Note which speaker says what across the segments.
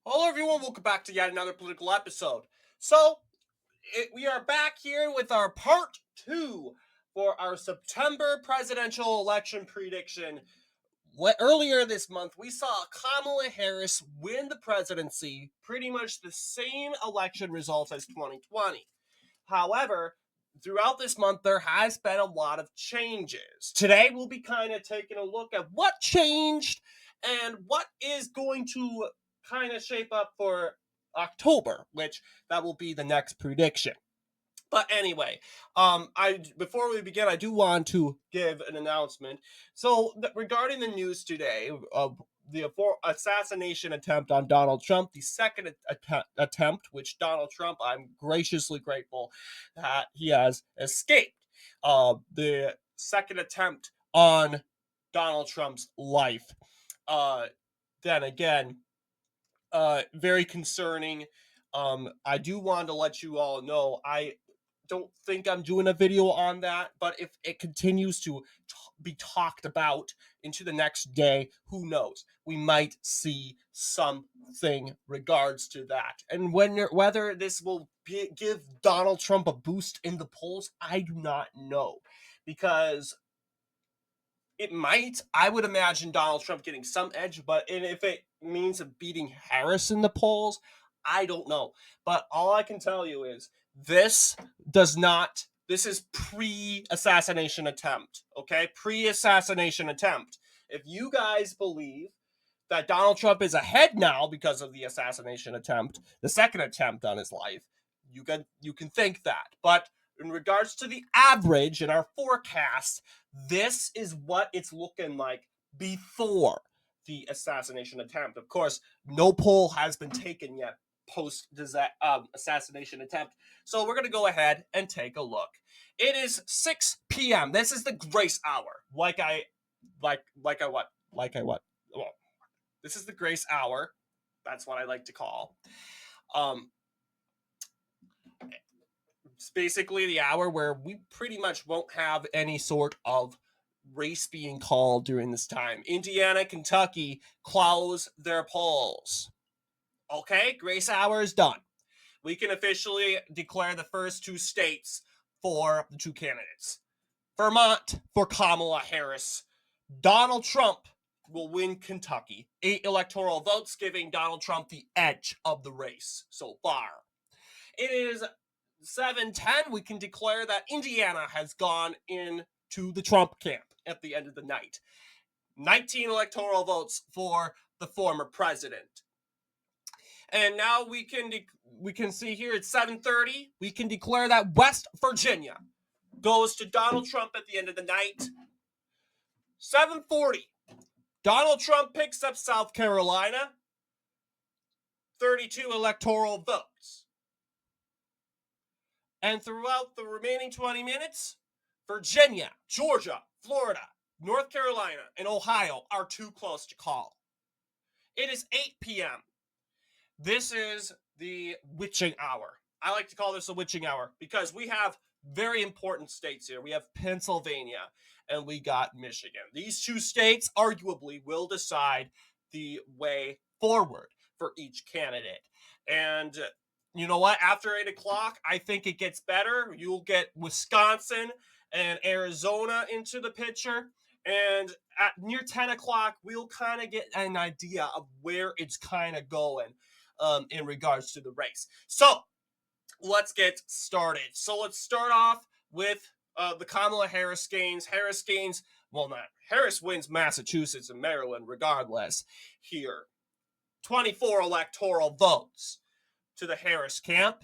Speaker 1: Hello, everyone. Welcome back to yet another political episode. We are back here with our part two for our September presidential election prediction. Earlier this month, we saw Kamala Harris win the presidency, pretty much the same election results as 2020. However, throughout this month, there has been a lot of changes. Today, we'll be kind of taking a look at what changed and what is going to kind of shape up for October, which that will be the next prediction. But anyway, I before we begin, I do want to give an announcement. Regarding the news today of the assassination attempt on Donald Trump, the second attempt, which Donald Trump, I'm graciously grateful that he has escaped. The second attempt on Donald Trump's life. Uh, then again, very concerning. I do want to let you all know I don't think I'm doing a video on that, but if it continues to be talked about into the next day, who knows? We might see something regards to that. And whether this will give Donald Trump a boost in the polls, I do not know, because it might. I would imagine Donald Trump getting some edge, but if it means beating Harris in the polls, I don't know. But all I can tell you is this does not. This is pre-assassination attempt. Okay, pre-assassination attempt. If you guys believe that Donald Trump is ahead now because of the assassination attempt, the second attempt on his life, you can think that. But in regards to the average in our forecast, this is what it's looking like before the assassination attempt. Of course, no poll has been taken yet post assassination attempt. So we're going to go ahead and take a look. It is 6 p.m. This is the grace hour. Well, this is the grace hour. That's what I like to call. It's basically the hour where we pretty much won't have any sort of race being called during this time. Indiana, Kentucky close their polls. Okay, grace hour is done. We can officially declare the first two states for the two candidates. Vermont for Kamala Harris. Donald Trump will win Kentucky. 8 electoral votes, giving Donald Trump the edge of the race so far. It is 7:10. We can declare that Indiana has gone into the Trump camp at the end of the night. 19 electoral votes for the former president. And now we can see here at 7:30, we can declare that West Virginia goes to Donald Trump at the end of the night. 7:40, Donald Trump picks up South Carolina. 32 electoral votes. And throughout the remaining 20 minutes, Virginia, Georgia, Florida, North Carolina, and Ohio are too close to call. It is 8 p.m. This is the witching hour. I like to call this a witching hour because we have very important states here. We have Pennsylvania and we got Michigan. These two states arguably will decide the way forward for each candidate. And you know what? After 8 o'clock, I think it gets better. You'll get Wisconsin and Arizona into the picture. And at near 10 o'clock, we'll kind of get an idea of where it's kind of going in regards to the race. So let's get started. So let's start off with the Kamala Harris gains. Harris wins Massachusetts and Maryland regardless here. 24 electoral votes to the Harris camp.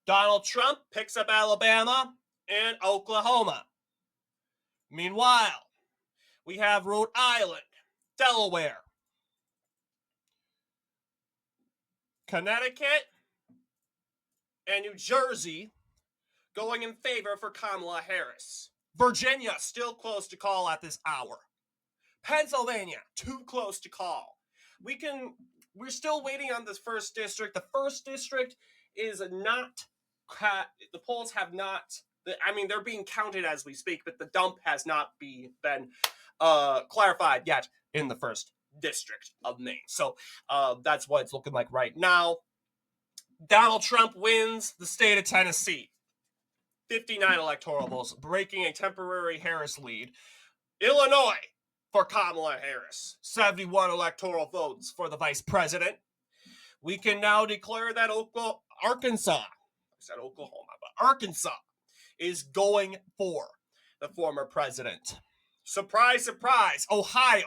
Speaker 1: Donald Trump picks up Alabama and Oklahoma. Meanwhile, we have Rhode Island, Delaware, Connecticut, and New Jersey going in favor for Kamala Harris. Virginia still close to call at this hour. Pennsylvania too close to call. We're still waiting on this first district. The first district is not. The polls have not. They're being counted as we speak, but the dump has not been clarified yet in the first District of Maine. So that's what it's looking like right now. Donald Trump wins the state of Tennessee, 59 electoral votes, breaking a temporary Harris lead. Illinois for Kamala Harris, 71 electoral votes for the vice president. We can now declare that Arkansas, I said Oklahoma, but Arkansas is going for the former president. Surprise, surprise, Ohio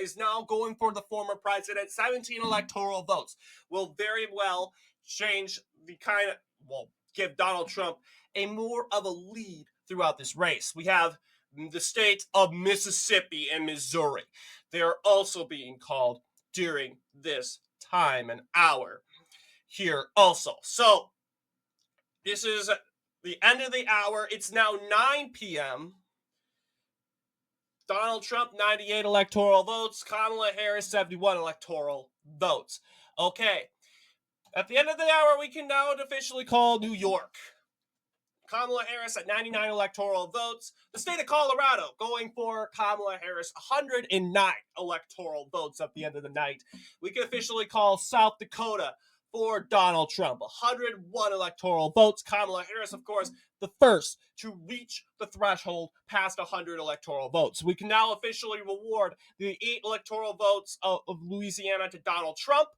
Speaker 1: is now going for the former president. 17 electoral votes will very well change the give Donald Trump a more of a lead throughout this race. We have the state of Mississippi and Missouri. They are also being called during this time and hour here also. So this is the end of the hour. It's now 9 p.m. Donald Trump, 98 electoral votes. Kamala Harris, 71 electoral votes. Okay. At the end of the hour, we can now officially call New York. Kamala Harris at 99 electoral votes. The state of Colorado going for Kamala Harris, 109 electoral votes at the end of the night. We can officially call South Dakota for Donald Trump, 101 electoral votes. Kamala Harris, of course, the first to reach the threshold past 100 electoral votes. We can now officially reward the 8 electoral votes of Louisiana to Donald Trump,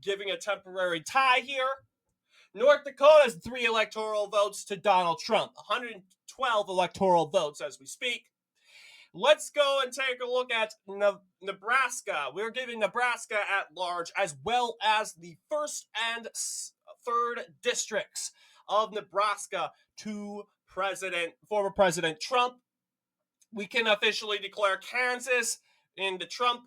Speaker 1: giving a temporary tie here. North Dakota's 3 electoral votes to Donald Trump, 112 electoral votes as we speak. Let's go and take a look at Nebraska. We're giving Nebraska at large, as well as the 1st and 3rd districts of Nebraska to former President Trump. We can officially declare Kansas in the Trump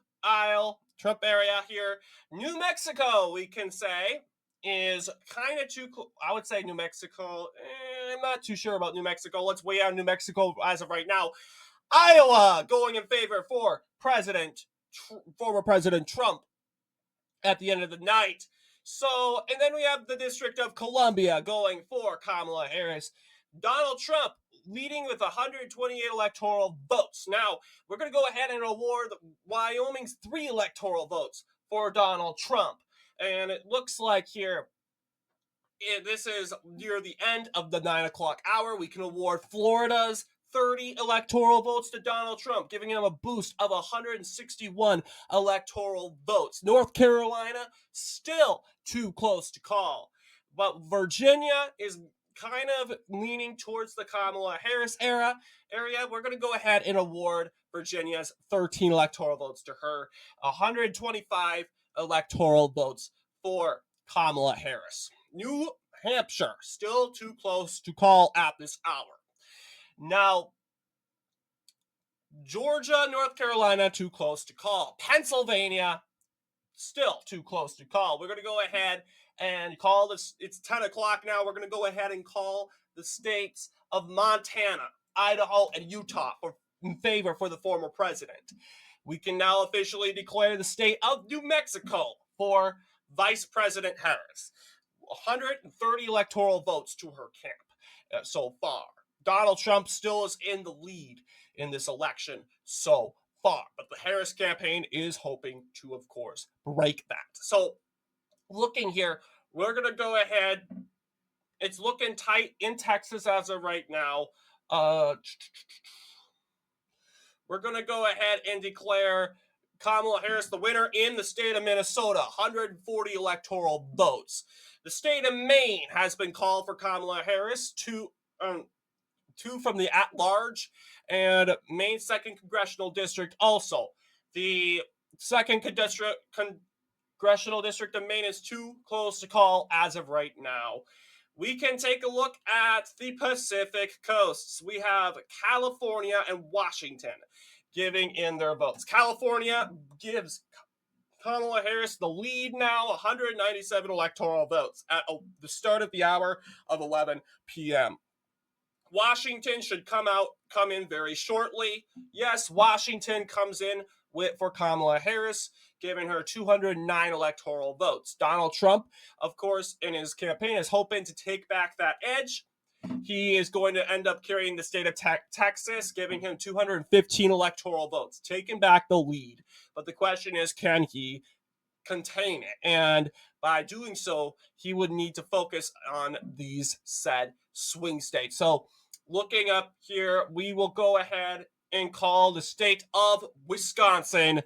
Speaker 1: area here. New Mexico, we can say, is kind of too I would say New Mexico. I'm not too sure about New Mexico. Let's weigh out New Mexico as of right now. Iowa going in favor for former President Trump at the end of the night. So, and then we have the District of Columbia going for Kamala Harris. Donald Trump leading with 128 electoral votes. Now, we're going to go ahead and award Wyoming's 3 electoral votes for Donald Trump. And it looks like here, this is near the end of the 9 o'clock hour. We can award Florida's 30 electoral votes to Donald Trump, giving him a boost of 161 electoral votes. North Carolina, still too close to call. But Virginia is kind of leaning towards the Kamala Harris area. We're going to go ahead and award Virginia's 13 electoral votes to her, 125 electoral votes for Kamala Harris. New Hampshire, still too close to call at this hour. Now, Georgia, North Carolina, too close to call. Pennsylvania, still too close to call. We're going to go ahead and call this. It's 10 o'clock now. We're going to go ahead and call the states of Montana, Idaho, and Utah in favor for the former president. We can now officially declare the state of New Mexico for Vice President Harris. 130 electoral votes to her camp so far. Donald Trump still is in the lead in this election so far, but the Harris campaign is hoping to, of course, break that. So, looking here, we're going to go ahead. It's looking tight in Texas as of right now. We're going to go ahead and declare Kamala Harris the winner in the state of Minnesota, 140 electoral votes. The state of Maine has been called for Kamala Harris, two from the at-large, and Maine's 2nd Congressional District also. The 2nd Congressional District of Maine is too close to call as of right now. We can take a look at the Pacific coasts. We have California and Washington giving in their votes. California gives Kamala Harris the lead now, 197 electoral votes at the start of the hour of 11 p.m. Washington should come in very shortly. Yes, Washington comes in for Kamala Harris, giving her 209 electoral votes. Donald Trump, of course, in his campaign is hoping to take back that edge. he is going to end up carrying the state of Texas, giving him 215 electoral votes, taking back the lead. But the question is, can he contain it? And by doing so, he would need to focus on these said swing states. So looking up here, we will go ahead and call the state of Wisconsin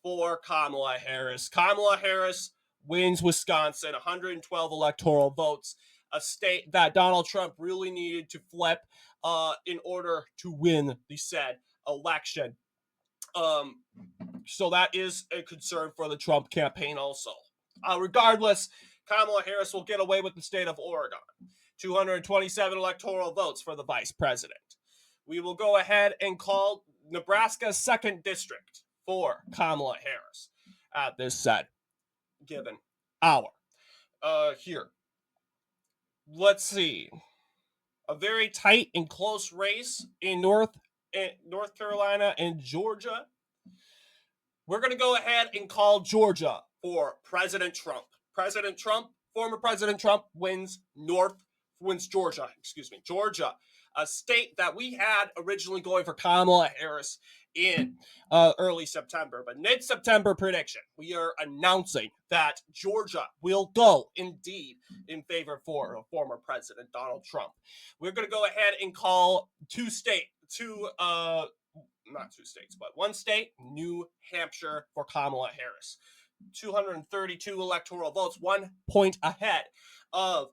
Speaker 1: for Kamala Harris. Kamala Harris wins Wisconsin, 112 electoral votes, a state that Donald Trump really needed to flip in order to win the said election. So that is a concern for the Trump campaign also. Regardless, Kamala Harris will get away with the state of Oregon. 227 electoral votes for the vice president. We will go ahead and call Nebraska's 2nd district for Kamala Harris at this said given hour. Here. Let's see. A very tight and close race in North Carolina and Georgia. We're going to go ahead and call Georgia for President Trump. President Trump, former President Trump, wins Georgia, Georgia, a state that we had originally going for Kamala Harris in early September. But mid-September prediction, we are announcing that Georgia will go indeed in favor for former President Donald Trump. We're going to go ahead and call one state, New Hampshire, for Kamala Harris. 232 electoral votes, 1 point ahead of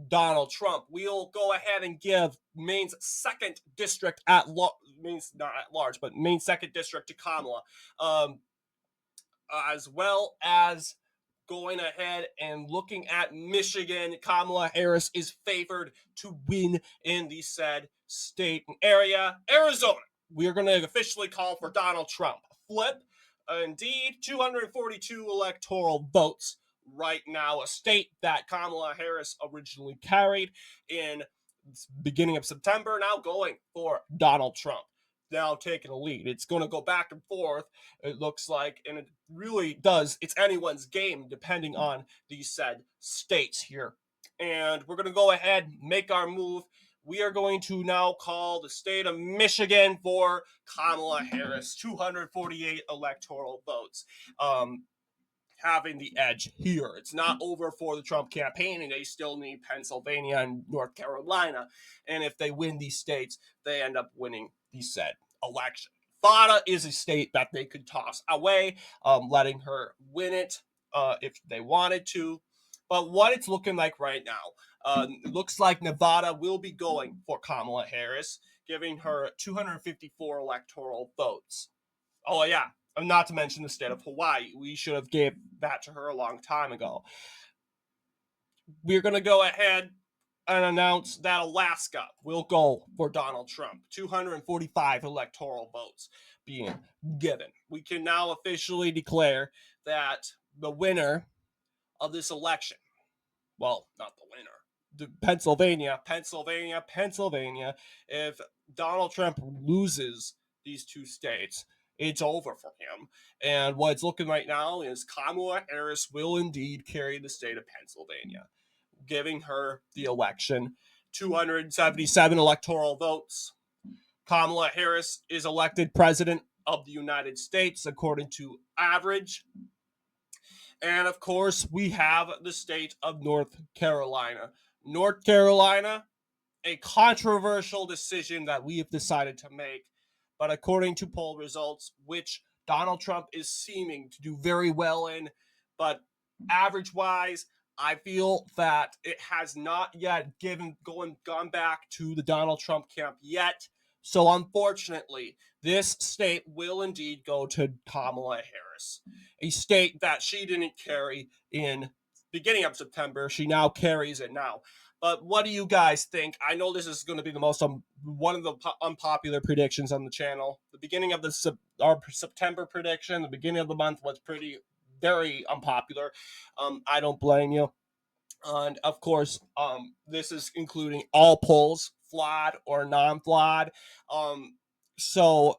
Speaker 1: Donald Trump. We'll go ahead and give Maine's 2nd district Maine's 2nd district to Kamala, as well as going ahead and looking at Michigan. Kamala Harris is favored to win in the said state and area. Arizona, we are going to officially call for Donald Trump. Flip, indeed, 242 electoral votes right now, a state that Kamala Harris originally carried in the beginning of September, now going for Donald Trump, now taking a lead. It's going to go back and forth, it looks like, and it really does. It's anyone's game depending on these said states here. And we're going to go ahead and make our move. We are going to now call the state of Michigan for Kamala Harris, 248 electoral votes, having the edge here. It's not over for the Trump campaign, and they still need Pennsylvania and North Carolina. And if they win these states, they end up winning the said election. Nevada is a state that they could toss away, letting her win it if they wanted to. But what it's looking like right now, it looks like Nevada will be going for Kamala Harris, giving her 254 electoral votes. Oh, yeah. Not to mention the state of Hawaii. We should have gave that to her a long time ago. We're going to go ahead and announce that Alaska will go for Donald Trump. 245 electoral votes being given. We can now officially declare that the winner of this election, well, not the winner, Pennsylvania, if Donald Trump loses these 2 states, it's over for him. And what it's looking right now is Kamala Harris will indeed carry the state of Pennsylvania, giving her the election. 277 electoral votes. Kamala Harris is elected president of the United States according to average. And of course, we have the state of North Carolina. North Carolina, a controversial decision that we have decided to make. But according to poll results, which Donald Trump is seeming to do very well in, but average-wise, I feel that it has not yet gone back to the Donald Trump camp yet. So unfortunately, this state will indeed go to Kamala Harris, a state that she didn't carry in beginning of September. She now carries it now. But what do you guys think? I know this is going to be the most one of the unpopular predictions on the channel. The beginning of our September prediction, the beginning of the month was very unpopular. I don't blame you. And of course, this is including all polls, flawed or non-flawed. So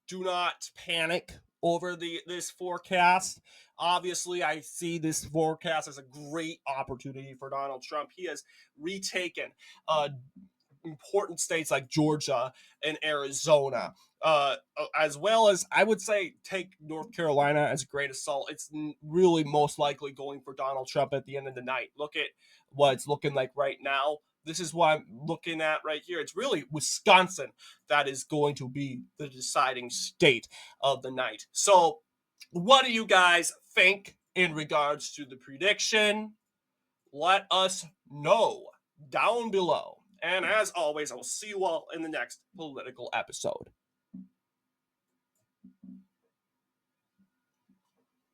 Speaker 1: do not panic over this forecast. Obviously, I see this forecast as a great opportunity for Donald Trump. He has retaken important states like Georgia and Arizona. As well as I would say take North Carolina as a great assault. It's really most likely going for Donald Trump at the end of the night. Look at what it's looking like right now. This is what I'm looking at right here. It's really Wisconsin that is going to be the deciding state of the night. So, what do you guys think in regards to the prediction? Let us know down below. And as always, I will see you all in the next political episode.